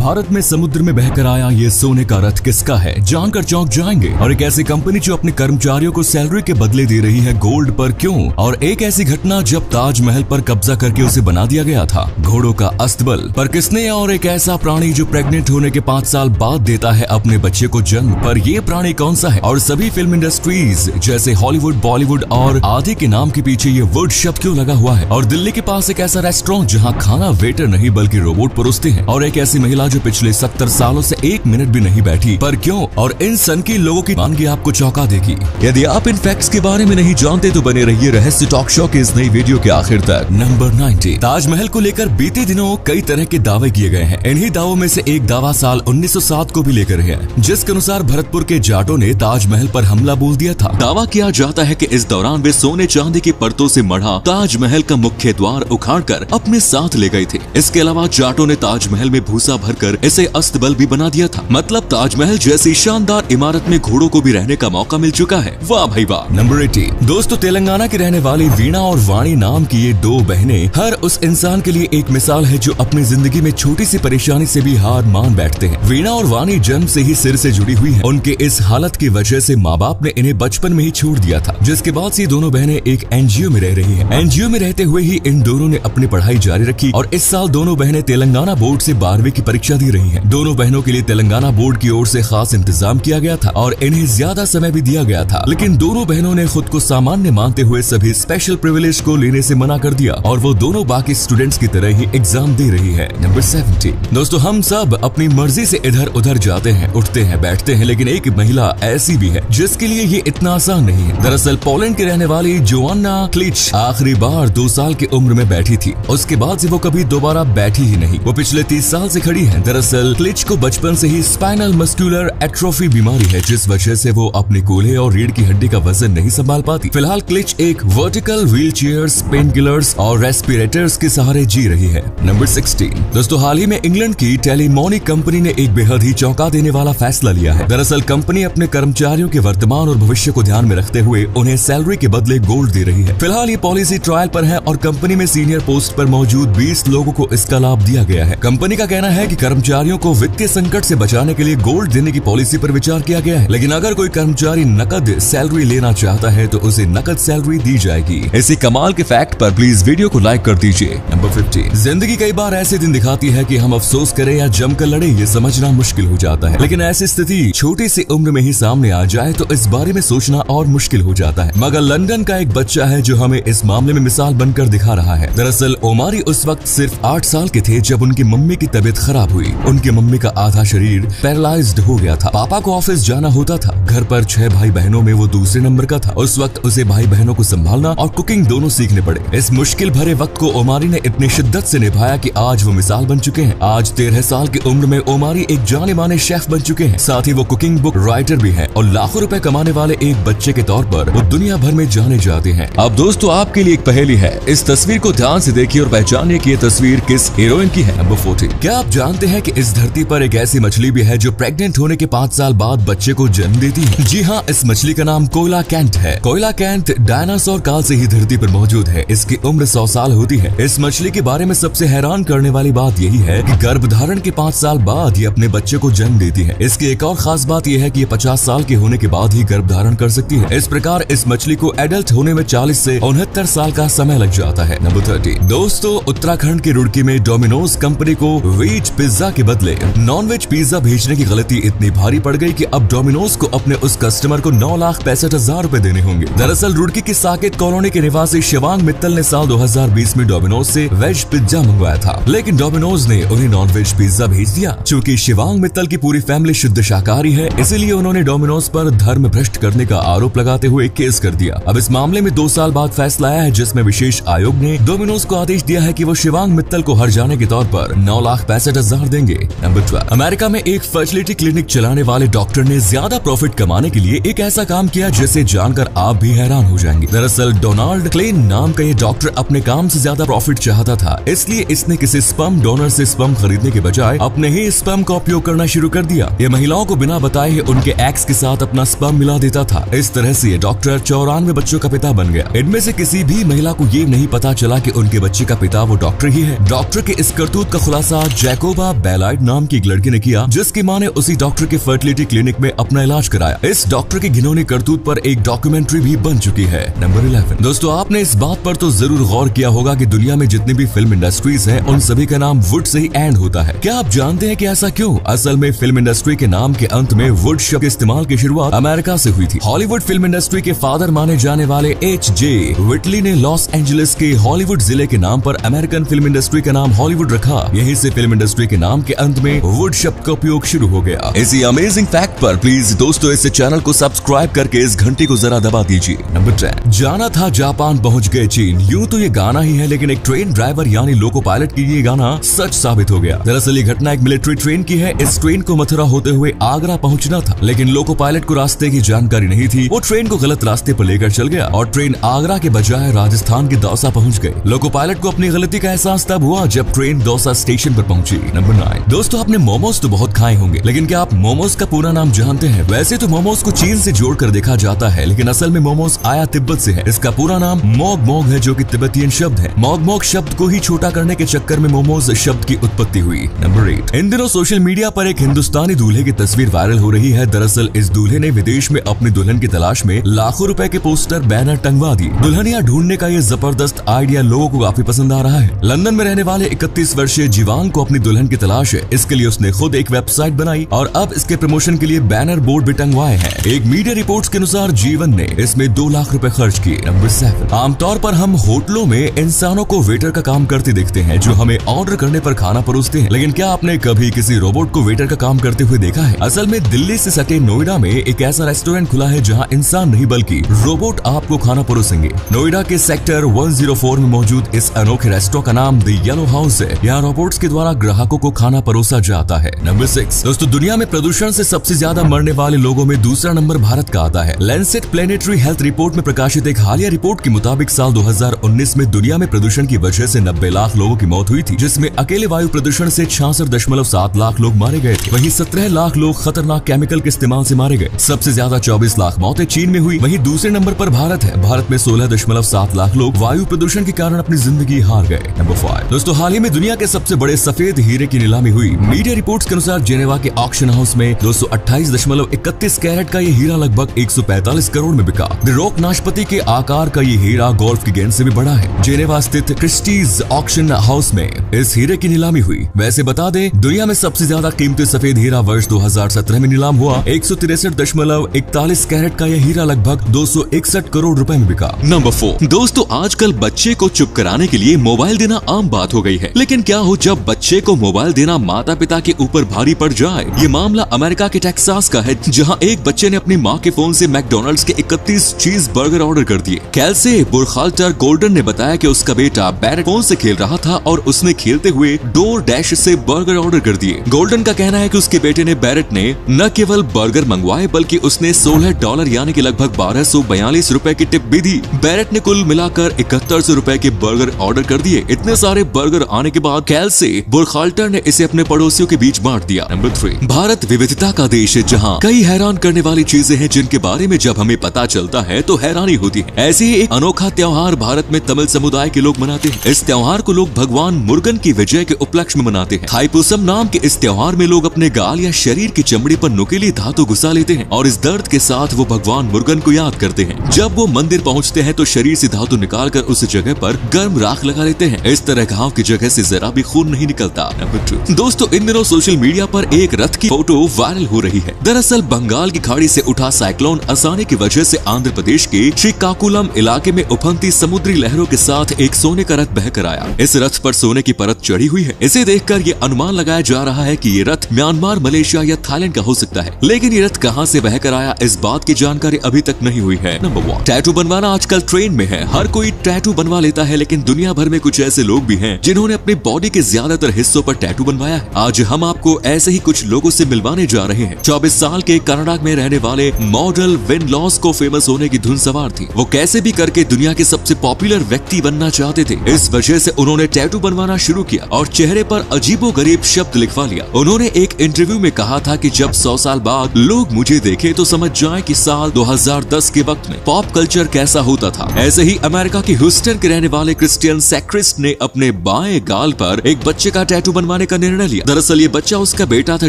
भारत में समुद्र में बहकर आया ये सोने का रथ किसका है, जानकर चौंक जाएंगे। और एक ऐसी कंपनी जो अपने कर्मचारियों को सैलरी के बदले दे रही है गोल्ड पर क्यों, और एक ऐसी घटना जब ताजमहल पर कब्जा करके उसे बना दिया गया था। घोड़ों का अस्तबल पर किसने, और एक ऐसा प्राणी जो प्रेग्नेंट होने के 5 साल बाद देता है अपने बच्चे को जन्म, पर ये प्राणी कौन सा है। और सभी फिल्म इंडस्ट्रीज जैसे हॉलीवुड, बॉलीवुड और आदि के नाम के पीछे ये वुड शब्द क्यों लगा हुआ है। और दिल्ली के पास एक ऐसा रेस्टोरेंट जहाँ खाना वेटर नहीं बल्कि रोबोट परोसते हैं। और एक ऐसी महिला जो पिछले 70 सालों से 1 मिनट भी नहीं बैठी, पर क्यों। और इन सनकी लोगों की मानगी आपको चौंका देगी। यदि आप इन फैक्ट्स के बारे में नहीं जानते तो बने रहिए रहस्य टॉक शो के इस नई वीडियो के आखिर तक। नंबर 90। ताजमहल को लेकर बीते दिनों कई तरह के दावे किए गए हैं। इन्हीं दावों में से एक दावा साल 1907 को भी लेकर है, जिसके अनुसार भरतपुर के जाटों ने ताजमहल पर हमला बोल दिया था। दावा किया जाता है कि इस दौरान वे सोने चांदी की परतों से मढ़ा ताजमहल का मुख्य द्वार उखाड़कर अपने साथ ले गए थे। इसके अलावा जाटों ने ताजमहल में भूसा भरकर इसे अस्तबल भी बना दिया था। मतलब ताजमहल जैसी शानदार इमारत में घोड़ों को भी रहने का मौका मिल चुका है। वाह भाई वाह। नंबर 80। दोस्तों, तेलंगाना की रहने वाली वीणा और वाणी नाम की ये 2 बहनें हर उस इंसान के लिए एक मिसाल है जो अपनी जिंदगी में छोटी सी परेशानी से भी हार मान बैठते हैं। वीणा और वाणी जन्म से ही सिर से जुड़ी हुई है। उनके इस हालत की वजह से माँ बाप ने इन्हें बचपन में ही छोड़ दिया था, जिसके बाद से दोनों बहनें एक एनजीओ में रह रही है। एनजीओ में रहते हुए ही इन दोनों ने अपनी पढ़ाई जारी रखी और इस साल दोनों बहनें तेलंगाना बोर्ड से 12वीं की परीक्षा दी रही है। दोनों बहनों के लिए तेलंगाना बोर्ड की ओर से खास इंतजाम किया गया था और इन्हें ज्यादा समय भी दिया गया था, लेकिन दोनों बहनों ने खुद को सामान्य मानते हुए सभी स्पेशल प्रिविलेज को लेने से मना कर दिया और वो दोनों बाकी स्टूडेंट्स की तरह ही एग्जाम दे रही है। नंबर 70। दोस्तों, हम सब अपनी मर्जी से इधर उधर जाते हैं, उठते हैं, बैठते हैं, लेकिन एक महिला ऐसी भी है जिसके लिए ये इतना आसान नहीं है। दरअसल पोलैंड की रहने वाली जोआना क्लिच आखिरी बार 2 साल की उम्र में बैठी थी। उसके बाद से वो कभी दोबारा बैठी ही नहीं। वो पिछले 30 साल से खड़ी है। दरअसल क्लिच को बचपन से ही स्पाइनल मस्कुलर एट्रोफी बीमारी है, जिस वजह से वो अपने कूल्हे और रीढ़ की हड्डी का वजन नहीं संभाल पाती। फिलहाल क्लिच एक vertical wheel chairs, pain killers और रेस्पिरेटर्स के सहारे जी रही है। नंबर 16। दोस्तों, हाल ही में इंग्लैंड की टेलीमोनिक कंपनी ने एक बेहद ही चौंका देने वाला फैसला लिया है। दरअसल कंपनी अपने कर्मचारियों के वर्तमान और भविष्य को ध्यान में रखते हुए उन्हें सैलरी के बदले गोल्ड दे रही है। फिलहाल ये पॉलिसी ट्रायल पर है और कंपनी में सीनियर पोस्ट पर मौजूद 20 लोगों को इसका लाभ दिया गया है। कंपनी का कहना है कि कर्मचारियों को वित्तीय संकट से बचाने के लिए गोल्ड देने की पॉलिसी पर विचार किया गया है, लेकिन अगर कोई कर्मचारी नकद सैलरी लेना चाहता है तो उसे नकद सैलरी दी जाएगी। इसी कमाल के फैक्ट पर प्लीज वीडियो को लाइक कर दीजिए। नंबर 50। जिंदगी कई बार ऐसे दिन दिखाती है कि हम अफसोस करें या जमकर लड़े ये समझना मुश्किल हो जाता है, लेकिन ऐसी स्थिति छोटी सी उम्र में ही सामने आ जाए तो इस बारे में सोचना और मुश्किल हो जाता है। मगर लंदन का एक बच्चा है जो हमें इस मामले में मिसाल बनकर दिखा रहा है। दरअसल ओमारी उस वक्त सिर्फ 8 साल के थे जब उनकी मम्मी की तबीयत खराब हुई। उनकी मम्मी का आधा शरीर पैरालाइज्ड हो गया था। पापा को ऑफिस जाना होता था। घर पर 6 भाई बहनों में वो दूसरे नंबर का था। उस वक्त उसे भाई बहनों को संभालना और कुकिंग दोनों सीखने पड़े। इस मुश्किल भरे वक्त को ओमारी ने इतनी शिद्दत से निभाया कि आज वो मिसाल बन चुके हैं। आज 13 साल की उम्र में ओमारी एक जाने माने शेफ बन चुके हैं। साथ ही वो कुकिंग बुक राइटर भी हैं और लाखों रुपए कमाने वाले एक बच्चे के तौर पर वो दुनिया भर में जाने जाते हैं। अब दोस्तों, आपके लिए एक पहेली है। इस तस्वीर को ध्यान से देखिए और पहचानिए कि ये तस्वीर किस हीरोइन की है। नंबर 40। क्या आप जानते हैं कि इस धरती पर एक ऐसी मछली भी है जो प्रेग्नेंट होने के 5 साल बाद बच्चे को जन्म देती है? जी हाँ, इस मछली का नाम कोयलाकैंथ है। कोयलाकैंथ डायनासोर काल से ही धरती पर मौजूद है। इसकी उम्र 100 साल होती है। इस मछली के बारे में सबसे हैरान करने वाली बात यही है कि गर्भधारण के 5 साल बाद ये अपने बच्चे को जन्म देती है। इसकी एक और खास बात यह है कि ये 50 साल के होने के बाद ही गर्भधारण कर सकती है। इस प्रकार इस मछली को एडल्ट होने में 40 से 69 साल का समय लग जाता है। नंबर 30। दोस्तों, उत्तराखंड के रुड़की में डोमिनोज कंपनी को वेज पिज्जा के बदले नॉन वेज पिज्जा भेजने की गलती इतनी भारी पड़ गई कि अब डोमिनोज को अपने उस कस्टमर को 9,65,000 रुपए देने होंगे। दरअसल रुड़की की साकेत कॉलोनी के निवासी शिवांग मित्तल ने साल 2020 में डोमिनोज से वेज पिज्जा मंगवाया था, लेकिन डोमिनोज ने उन्हें नॉन वेज पिज्जा भेज दिया। चूँकि शिवांग मित्तल की पूरी फैमिली शुद्ध शाकाहारी है, इसीलिए उन्होंने डोमिनोज पर धर्म भ्रष्ट करने का आरोप लगाते हुए केस कर दिया। अब इस मामले में 2 साल बाद फैसला आया है, जिसमें विशेष आयोग ने डोमिनोज को आदेश दिया है कि वो शिवांग मित्तल को हर जाने के तौर पर 9,65,000 देंगे। नंबर 12। अमेरिका में एक फर्टिलिटी क्लिनिक चलाने वाले डॉक्टर ने ज्यादा प्रॉफिट कमाने के लिए एक ऐसा काम किया जिसे जानकर आप भी हैरान हो जाएंगे। दरअसल डोनाल्ड क्लेन नाम का ये डॉक्टर अपने काम से ज्यादा प्रॉफिट चाहता था, इसलिए इसने किसी स्पर्म डोनर से स्पर्म खरीदने के बजाय अपने ही स्पर्म का उपयोग करना शुरू कर दिया। ये महिलाओं को बिना बताए उनके एक्स के साथ अपना स्पर्म मिला देता था। इस तरह से ये डॉक्टर 94 बच्चों का पिता बन गया। इनमें से किसी भी महिला को ये नहीं पता चला कि उनके बच्चे का पिता वो डॉक्टर ही है। डॉक्टर के इस करतूत का खुलासा जैकोबा बेलाइट नाम की एक लड़की ने किया, जिसकी मां ने उसी डॉक्टर के फर्टिलिटी क्लिनिक में अपना इलाज कराया। इस डॉक्टर की घिनौनी करतूत पर एक डॉक्यूमेंट्री भी बन चुकी है। नंबर 11। दोस्तों, आपने इस बात पर तो जरूर गौर किया होगा कि दुनिया में जितनी भी फिल्म इंडस्ट्रीज हैं, उन सभी का नाम वुड से ही एंड होता है। क्या आप जानते हैं कि ऐसा क्यों? असल में फिल्म इंडस्ट्री के नाम के अंत में वुड शब्द के इस्तेमाल की शुरुआत अमेरिका से हुई थी। हॉलीवुड फिल्म इंडस्ट्री के फादर माने जाने वाले H.J. विटली ने लॉस एंजलिस के हॉलीवुड जिले के नाम पर अमेरिकन फिल्म इंडस्ट्री का नाम हॉलीवुड रखा। यहीं से फिल्म इंडस्ट्री के नाम के अंत में वुड शब्द का उपयोग शुरू हो गया। इसी अमेजिंग फैक्ट पर प्लीज दोस्तों इस चैनल को सब्सक्राइब करके इस घंटी को जरा दबा दीजिए। नंबर 10। जाना था जापान पहुंच गए चीन। यूं तो ये गाना ही है, लेकिन एक ट्रेन ड्राइवर यानी लोको पायलट की ये गाना सच साबित हो गया। दरअसल ये घटना एक मिलिट्री ट्रेन की है। इस ट्रेन को मथुरा होते हुए आगरा पहुंचना था, लेकिन लोको पायलट को रास्ते की जानकारी नहीं थी। वो ट्रेन को गलत रास्ते पर लेकर चल गया और ट्रेन आगरा के बजाय राजस्थान के दौसा पहुंच गई। लोको पायलट को अपनी गलती का एहसास तब हुआ जब ट्रेन दौसा स्टेशन पर पहुंची। नंबर 9। दोस्तों, आपने मोमोज तो बहुत खाए होंगे, लेकिन क्या आप मोमोज का पूरा नाम जानते हैं? वैसे तो मोमोज को चीन से जोड़कर देखा जाता है, लेकिन असल में मोमोज आया तिब्बत से है। इसका पूरा नाम मोग मोग है, जो कि तिब्बतियन शब्द है। मोग मोग शब्द को ही छोटा करने के चक्कर में मोमोज शब्द की उत्पत्ति हुई। नंबर 8। इन दिनों सोशल मीडिया पर एक हिंदुस्तानी दूल्हे की तस्वीर वायरल हो रही है। दरअसल इस दूल्हे ने विदेश में अपनी दुल्हन की तलाश में लाखों रुपए के पोस्टर बैनर टंगवा दिए। दुल्हनिया ढूंढने का ये जबरदस्त आइडिया लोगों को काफी पसंद आ रहा है। लंदन में रहने वाले 31 वर्षीय जीवांग को अपनी दुल्हन की तलाश है। इसके लिए उसने खुद एक वेबसाइट बनाई और अब इसके प्रमोशन के लिए बैनर बोर्ड भी टंगवाए हैं। एक मीडिया रिपोर्ट्स के अनुसार जीवन ने इसमें 2 लाख रुपए खर्च किए। नंबर 7। आमतौर पर हम होटलों में इंसानों को वेटर का काम करते देखते हैं, जो हमें ऑर्डर करने पर खाना परोसते हैं, लेकिन क्या आपने कभी किसी रोबोट को वेटर का काम करते हुए देखा है? असल में दिल्ली से सटे नोएडा में एक ऐसा रेस्टोरेंट खुला है जहां इंसान नहीं बल्कि रोबोट आपको खाना परोसेंगे। नोएडा के सेक्टर 104 में मौजूद इस अनोखे रेस्टोरेंट का नाम द येलो हाउस है। यहाँ रोबोट्स के द्वारा ग्राहकों को खाना परोसा जाता है। नंबर 6। दोस्तों, दुनिया में प्रदूषण से सबसे ज्यादा मरने वाले लोगों में दूसरा नंबर भारत का आता है। लैंसेट प्लेनेटरी हेल्थ रिपोर्ट में प्रकाशित एक हालिया रिपोर्ट के मुताबिक साल 2019 में दुनिया में प्रदूषण की वजह से 90 लाख लोगों की मौत हुई थी, जिसमें अकेले वायु प्रदूषण से 66.7 लाख लोग मारे गए थे। वहीं 17 लाख लोग खतरनाक केमिकल के इस्तेमाल से मारे गए। सबसे ज्यादा 24 लाख मौतें चीन में हुई। वहीं दूसरे नंबर पर भारत है। भारत में 16.7 लाख लोग वायु प्रदूषण के कारण अपनी जिंदगी हार गए। नंबर 5। दोस्तों, हाल ही में दुनिया के सबसे बड़े सफेद हीरे की नीलामी हुई। मीडिया रिपोर्ट्स के अनुसार जेनेवा के ऑक्शन हाउस में 228.31 कैरेट का ये हीरा लगभग 145 करोड़ में बिका। द रॉक नाशपाती के आकार का ये हीरा गोल्फ की गेंद से भी बड़ा है। जेनेवा स्थित क्रिस्टीज ऑक्शन हाउस में इस हीरे की नीलामी हुई। वैसे बता दें, दुनिया में सबसे ज्यादा कीमती सफेद हीरा वर्ष 2017 में नीलाम हुआ। 163.41 कैरेट का यह हीरा लगभग 261 करोड़ रुपए में बिका। नंबर 4। दोस्तों, आजकल बच्चे को चुप कराने के लिए मोबाइल देना आम बात हो गई है, लेकिन क्या हो जब बच्चे को मोबाइल देना माता पिता के ऊपर भारी पड़ जाए? ये मामला अमेरिका के टेक्सास का है, जहां एक बच्चे ने अपनी मां के फोन से मैकडॉनल्ड्स के 31 चीज बर्गर ऑर्डर कर दिए। कैल्से बुरखाल्टर गोल्डन ने बताया कि उसका बेटा बैरेट फोन से खेल रहा था और उसने खेलते हुए डोर डैश से बर्गर ऑर्डर कर दिए। गोल्डन का कहना है कि उसके बेटे ने बैरेट ने न केवल बर्गर मंगवाए बल्कि उसने $16 यानी कि लगभग 1242 रुपए की टिप भी दी। बैरेट ने कुल मिलाकर 7100 रुपए के बर्गर ऑर्डर कर दिए। इतने सारे बर्गर आने के बाद कैल्से बुरखाल्टर ने इसे अपने पड़ोसियों के बीच बांट दिया। नंबर 3। भारत विविधता का देश है, जहां कई हैरान करने वाली चीजें हैं जिनके बारे में जब हमें पता चलता है तो हैरानी होती है। ऐसे ही एक अनोखा त्योहार भारत में तमिल समुदाय के लोग मनाते हैं। इस त्योहार को लोग भगवान मुर्गन की विजय के उपलक्ष्य में मनाते हैं। थाईपुसम नाम के इस त्योहार में लोग अपने गाल या शरीर की चमड़ी पर नुकीली धातु घुसा लेते हैं और इस दर्द के साथ वो भगवान मुर्गन को याद करते हैं। जब वो मंदिर पहुंचते हैं तो शरीर से धातु निकालकर उस जगह पर गर्म राख लगा लेते हैं। इस तरह घाव की जगह से जरा भी खून नहीं निकलता। नंबर 2। दोस्तों, इन दिनों सोशल मीडिया पर एक रथ की फोटो वायरल हो रही है। दरअसल बंगाल की खाड़ी से उठा साइक्लोन असानी की वजह से आंध्र प्रदेश के श्रीकाकुलम इलाके में उफनती समुद्री लहरों के साथ एक सोने का रथ बहकर आया। इस रथ पर सोने की परत चढ़ी हुई है। इसे देखकर ये अनुमान लगाया जा रहा है कि ये रथ म्यांमार, मलेशिया या थाईलैंड का हो सकता है, लेकिन ये रथ कहां से बहकर आया इस बात की जानकारी अभी तक नहीं हुई है। नंबर 1। टैटू बनवाना आजकल ट्रेंड में है। हर कोई टैटू बनवा लेता है, लेकिन दुनिया भर में कुछ ऐसे लोग भी हैं जिन्होंने अपनी बॉडी के ज्यादातर हिस्सों पर टैटू बनवाया है। आज हम आपको ऐसे ही कुछ लोगों से मिलवाने जा रहे हैं। 24 साल के कनाडा में रहने वाले मॉडल विन लॉस को फेमस होने की धुन सवार थी। वो कैसे भी करके दुनिया के सबसे पॉपुलर व्यक्ति बनना चाहते थे। इस वजह से उन्होंने टैटू बनवाना शुरू किया और चेहरे पर अजीबोगरीब शब्द लिखवा लिया। उन्होंने एक इंटरव्यू में कहा था कि जब 100 साल बाद लोग मुझे देखे तो समझ जाएं कि साल 2010 के वक्त में पॉप कल्चर कैसा होता था। ऐसे ही अमेरिका के ह्यूस्टन के रहने वाले क्रिस्टियन सैक्रिस्ट ने अपने बाएं गाल पर एक बच्चे का टैटू बनवाने बनवाने का निर्णय लिया। दरअसल ये बच्चा उसका बेटा था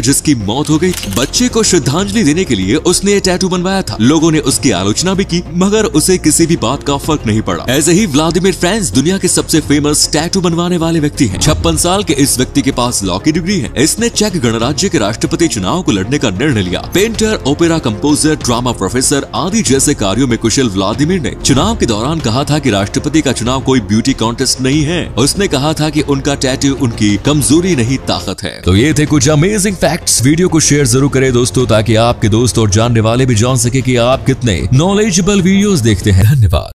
जिसकी मौत हो गई थी। बच्चे को श्रद्धांजलि देने के लिए उसने ये टैटू बनवाया था। लोगों ने उसकी आलोचना भी की मगर उसे किसी भी बात का फर्क नहीं पड़ा। ऐसे ही व्लादिमीर फ्रांस दुनिया के सबसे फेमस टैटू बनवाने वाले व्यक्ति हैं। 56 साल के इस व्यक्ति के पास लॉ की डिग्री है। इसने चेक गणराज्य के राष्ट्रपति चुनाव को लड़ने का निर्णय लिया। Painter, opera composer, drama professor आदि जैसे कार्यों में कुशल व्लादिमीर ने चुनाव के दौरान कहा था कि राष्ट्रपति का चुनाव कोई ब्यूटी कॉन्टेस्ट नहीं है। उसने कहा था कि उनका टैटू उनकी कमजोरी नहीं ताकत है। तो ये थे कुछ अमेजिंग फैक्ट्स। वीडियो को शेयर जरूर करें दोस्तों ताकि आपके दोस्त और जानने वाले भी जान सके कि आप कितने नॉलेजेबल वीडियोस देखते हैं। धन्यवाद।